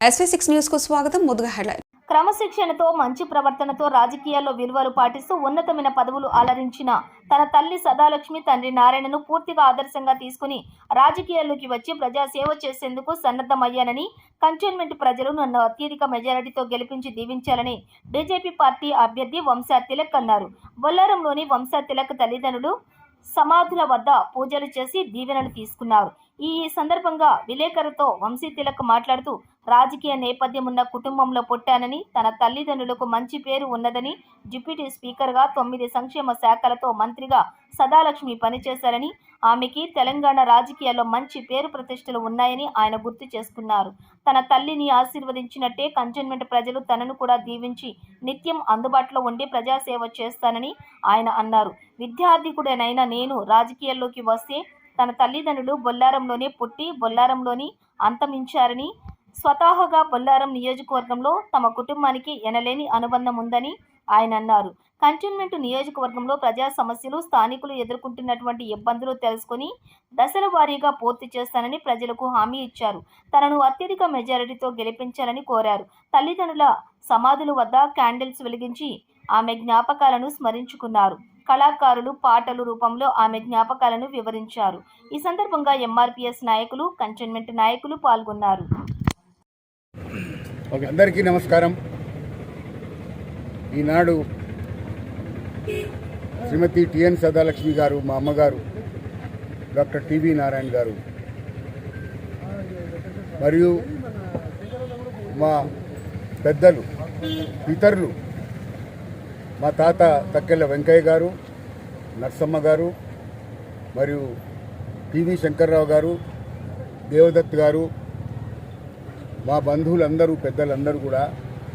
SV6 news కు స్వాగతం. ముందుగా హెడ్లైన్. క్రమశిక్షణతో మంచి ప్రవర్తనతో రాజకీయాల్లో విలువలు పాటిస్తూ ఉన్నతమైన పదవులు అలరించిన తన తల్లి సదాలక్ష్మి, తండ్రి నారాయణను పూర్తిగా ఆదర్శంగా తీసుకుని రాజకీయాల్లోకి వచ్చి ప్రజాసేవ చేసేందుకు సన్నద్ధమయ్యానని, కంటోన్మెంట్ ప్రజలు నన్ను అత్యధిక మెజారిటీతో గెలిపించి దీవించాలని బీజేపీ పార్టీ అభ్యర్థి వంశా తిలక్ అన్నారు. బొల్లారంలోని వంశా తిలక్ తల్లిదండ్రులు సమాధుల వద్ద పూజలు చేసి దీవెనలు తీసుకున్నారు. ఈ సందర్భంగా విలేకరులతో వంశీ తిలక్ మాట్లాడుతూ, రాజకీయ నేపథ్యం ఉన్న కుటుంబంలో పుట్టానని, తన తల్లిదండ్రులకు మంచి పేరు ఉన్నదని, డిప్యూటీ స్పీకర్గా 9 సంక్షేమ శాఖలతో మంత్రిగా సదాలక్ష్మి పనిచేశారని, ఆమెకి తెలంగాణ రాజకీయాల్లో మంచి పేరు ప్రతిష్టలు ఉన్నాయని ఆయన గుర్తు చేసుకున్నారు. తన తల్లిని ఆశీర్వదించినట్టే కంటోన్మెంట్ ప్రజలు తనను కూడా దీవించి నిత్యం అందుబాటులో ఉండి ప్రజాసేవ చేస్తానని ఆయన అన్నారు. విద్యార్థికుడనైన నేను రాజకీయాల్లోకి వస్తే తన తల్లిదండ్రులు బొల్లారంలోనే పుట్టి బొల్లారంలోని అంతమించారని, స్వతహాగా బొల్లారం నియోజకవర్గంలో తమ కుటుంబానికి ఎనలేని అనుబంధం ఉందని ఆయన అన్నారు. కంటోన్మెంట్ నియోజకవర్గంలో ప్రజా సమస్యలు, స్థానికులు ఎదుర్కొంటున్నటువంటి ఇబ్బందులు తెలుసుకుని దశల వారీగా పూర్తి చేస్తానని ప్రజలకు హామీ ఇచ్చారు. తనను అత్యధిక మెజారిటీతో గెలిపించాలని కోరారు. తల్లిదండ్రుల సమాధుల వద్ద క్యాండిల్స్ వెలిగించి ఆమె జ్ఞాపకాలను స్మరించుకున్నారు. కళాకారులు పాటలు రూపంలో ఆమె జ్ఞాపకాలను వివరించారు. ఈ సందర్భంగా ఎంఆర్పీఎస్ నాయకులు, కంటోన్మెంట్ నాయకులు పాల్గొన్నారు. అందరికీ నమస్కారం. ఈనాడు శ్రీమతి టిఎన్ సదాలక్ష్మి గారు, మా అమ్మగారు డాక్టర్ టివి నారాయణ గారు మరియు మా పెద్దలు పితరులు మా తాత తక్కెళ్ళ వెంకయ్య గారు, నర్సమ్మ గారు మరియు టివి శంకర్రావు గారు, దేవదత్ గారు, మా బంధువులందరూ పెద్దలందరూ కూడా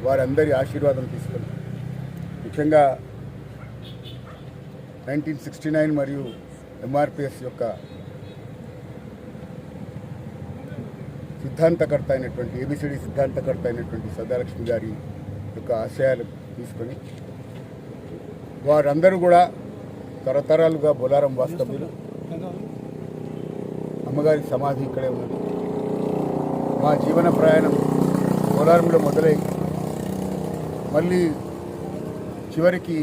వారందరి ఆశీర్వాదం తీసుకున్నారు. ముఖ్యంగా 1969 మరియు ఎంఆర్పిఎస్ యొక్క సిద్ధాంతకర్త అయినటువంటి ఏబిసిడి సిద్ధాంతకర్త అయినటువంటి సదాలక్ష్మి గారి యొక్క ఆశయాలు తీసుకొని వారందరూ కూడా తరతరాలుగా బొల్లారం వాస్తవ్యులు. అమ్మగారి సమాధి ఇక్కడే ఉన్నది. మా జీవన ప్రయాణం బొల్లారంలో మొదలై మళ్ళీ చివరికి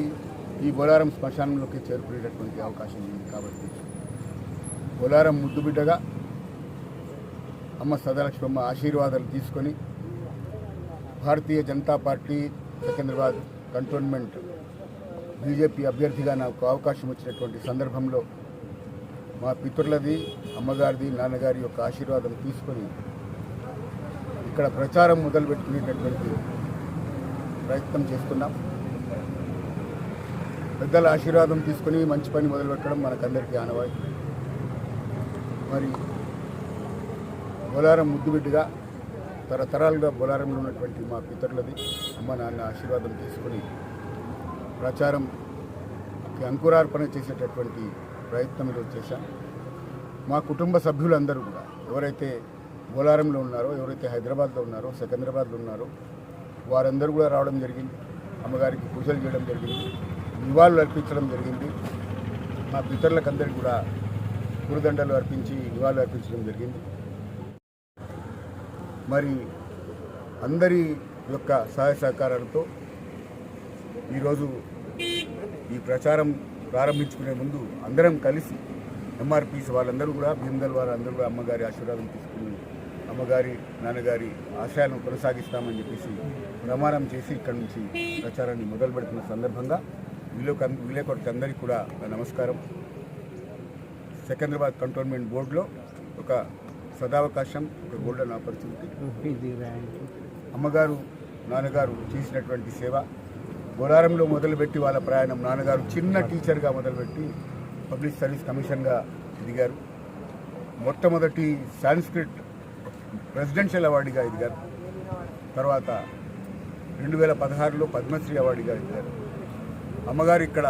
ఈ బొల్లారం శ్మశానంలోకి చేరుకునేటటువంటి అవకాశం ఉంది. కాబట్టి బొల్లారం ముద్దుబిడ్డగా అమ్మ సదాలక్ష్మమ్మ ఆశీర్వాదాలు తీసుకొని భారతీయ జనతా పార్టీ సికింద్రాబాద్ కంటోన్మెంట్ బీజేపీ అభ్యర్థిగా నాకు అవకాశం వచ్చినటువంటి సందర్భంలో మా పితరులది, అమ్మగారిది, నాన్నగారి యొక్క ఆశీర్వాదం తీసుకొని ఇక్కడ ప్రచారం మొదలుపెట్టుకునేటటువంటి ప్రయత్నం చేస్తున్నాం. పెద్దల ఆశీర్వాదం తీసుకొని మంచి పని మొదలుపెట్టడం మనకందరికీ ఆనవాయి. మరి బొల్లారం ముద్దుబిడ్డగా తరతరాలుగా బొల్లారంలో ఉన్నటువంటి మా పితరులది, అమ్మ నాన్న ఆశీర్వాదం తీసుకొని ప్రచారంకి అంకురార్పణ చేసేటటువంటి ప్రయత్నంలో చేశాం. మా కుటుంబ సభ్యులందరూ కూడా ఎవరైతే బొల్లారంలో ఉన్నారో, ఎవరైతే హైదరాబాద్లో ఉన్నారో, సికింద్రాబాద్లో ఉన్నారో వారందరూ కూడా రావడం జరిగింది. అమ్మగారికి పూజలు చేయడం జరిగింది, నివాళులు అర్పించడం జరిగింది. మా పితరులకందరికీ కూడా పూలదండలు అర్పించి నివాళులు అర్పించడం జరిగింది. మరి అందరి యొక్క సహాయ సహకారాలతో ఈరోజు ఈ ప్రచారం ప్రారంభించుకునే ముందు అందరం కలిసి ఎంఆర్పీస్ వాళ్ళందరూ కూడా, భీమదల్ వాళ్ళందరూ కూడా అమ్మగారి ఆశీర్వాదం తీసుకుని అమ్మగారి, నాన్నగారి ఆశయాలను కొనసాగిస్తామని చెప్పేసి ప్రమాణం చేసి ఇక్కడి నుంచి ప్రచారాన్ని మొదలు పెడుతున్న సందర్భంగా విలేకరులకు అందరికీ కూడా నమస్కారం. సికింద్రాబాద్ కంటోన్మెంట్ బోర్డులో ఒక సదావకాశం, ఒక గోల్డెన్ ఆపర్చునిటీ. అమ్మగారు, నాన్నగారు చేసినటువంటి సేవ బొల్లారంలో మొదలుపెట్టి వాళ్ళ ప్రయాణం, నాన్నగారు చిన్న టీచర్గా మొదలుపెట్టి పబ్లిక్ సర్వీస్ కమిషన్గా ఎదిగారు. మొట్టమొదటి సాంస్క్రిట్ ప్రెసిడెన్షియల్ అవార్డుగా ఎదిగారు. తర్వాత 2016లో పద్మశ్రీ అవార్డుగా ఎదిగారు. అమ్మగారు ఇక్కడ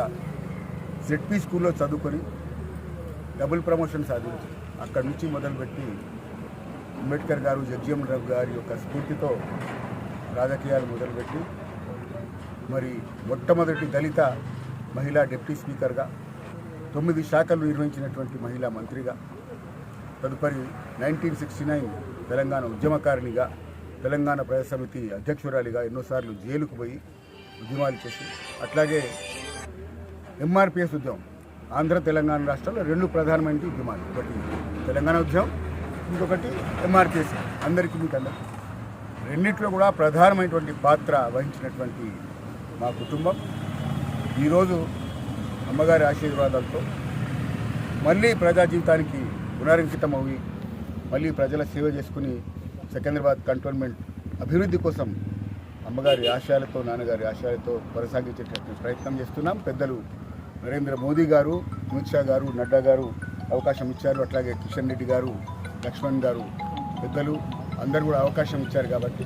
ZP స్కూల్లో చదువుకొని డబుల్ ప్రమోషన్ సాధించి అక్కడి నుంచి మొదలుపెట్టి అంబేద్కర్ గారు, జగ్జీవన్ రావు గారి యొక్క స్ఫూర్తితో రాజకీయాలు మొదలుపెట్టి మరి మొట్టమొదటి దళిత మహిళా డిప్యూటీ స్పీకర్గా, 9 శాఖలు నిర్వహించినటువంటి మహిళా మంత్రిగా, తదుపరి 1969 తెలంగాణ ఉద్యమకారిణిగా తెలంగాణ ప్రజా సమితి అధ్యక్షురాలిగా ఎన్నోసార్లు జైలుకు పోయి ఉద్యమాలు చేసి, అట్లాగే ఎంఆర్పిఎస్ ఉద్యమం ఆంధ్ర తెలంగాణ రాష్ట్రాల్లో రెండు ప్రధానమైన ఉద్యమాలు, ఒకటి తెలంగాణ ఉద్యమం, ఇంకొకటి ఎంఆర్పిఎస్. అందరికీ మీకు అందరికీ రెండింటిలో కూడా ప్రధానమైనటువంటి పాత్ర వహించినటువంటి మా కుటుంబం ఈరోజు అమ్మగారి ఆశీర్వాదాలతో మళ్ళీ ప్రజా జీవితానికి పునరంకితమవి మళ్ళీ ప్రజల సేవ చేసుకుని సికింద్రాబాద్ కంటోన్మెంట్ అభివృద్ధి కోసం అమ్మగారి ఆశయాలతో, నాన్నగారి ఆశయాలతో కొనసాగించేటటువంటి ప్రయత్నం చేస్తున్నాం. పెద్దలు నరేంద్ర మోదీ గారు, అమిత్ షా గారు, నడ్డా గారు అవకాశం ఇచ్చారు. అట్లాగే కిషన్ రెడ్డి గారు, లక్ష్మణ్ గారు పెద్దలు అందరూ కూడా అవకాశం ఇచ్చారు. కాబట్టి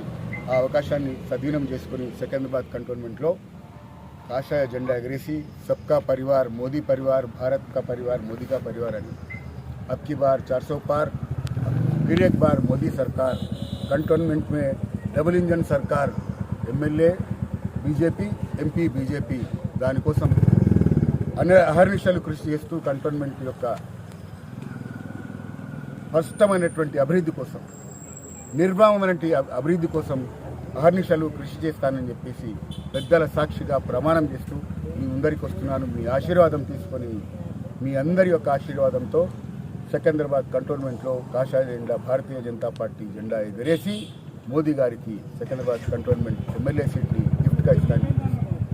ఆ అవకాశాన్ని సద్వినియోగం చేసుకుని సికింద్రాబాద్ కంటోన్మెంట్లో కాషాయ జెండా ఎగరేసి सबका परिवार मोदी परिवार, भारत का परिवार मोदी का परिवार అని अब की बार 400 पार, फिर एक बार मोदी सरकार, कंटोनमेंट में डबल इंजन सरकार, एमएलए बीजेपी, ఎంపీ బీజేపీ దానికోసం అహర్నిశలు కృషి చేస్తూ కంటోన్మెంట్ యొక్క స్పష్టమైనటువంటి అభివృద్ధి కోసం, నిర్వాహమైనటువంటి అభివృద్ధి కోసం అహర్నిశలు కృషి చేస్తానని చెప్పేసి పెద్దల సాక్షిగా ప్రమాణం చేస్తూ మీ ముందరికి వస్తున్నాను. మీ ఆశీర్వాదం తీసుకొని, మీ అందరి యొక్క ఆశీర్వాదంతో సికింద్రాబాద్ కంటోన్మెంట్లో కాషాయ జెండా, భారతీయ జనతా పార్టీ జెండా ఎగరేసి మోదీ గారికి సికింద్రాబాద్ కంటోన్మెంట్ ఎమ్మెల్యే సీట్ని గిఫ్ట్గా ఇస్తానని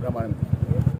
ప్రమాణం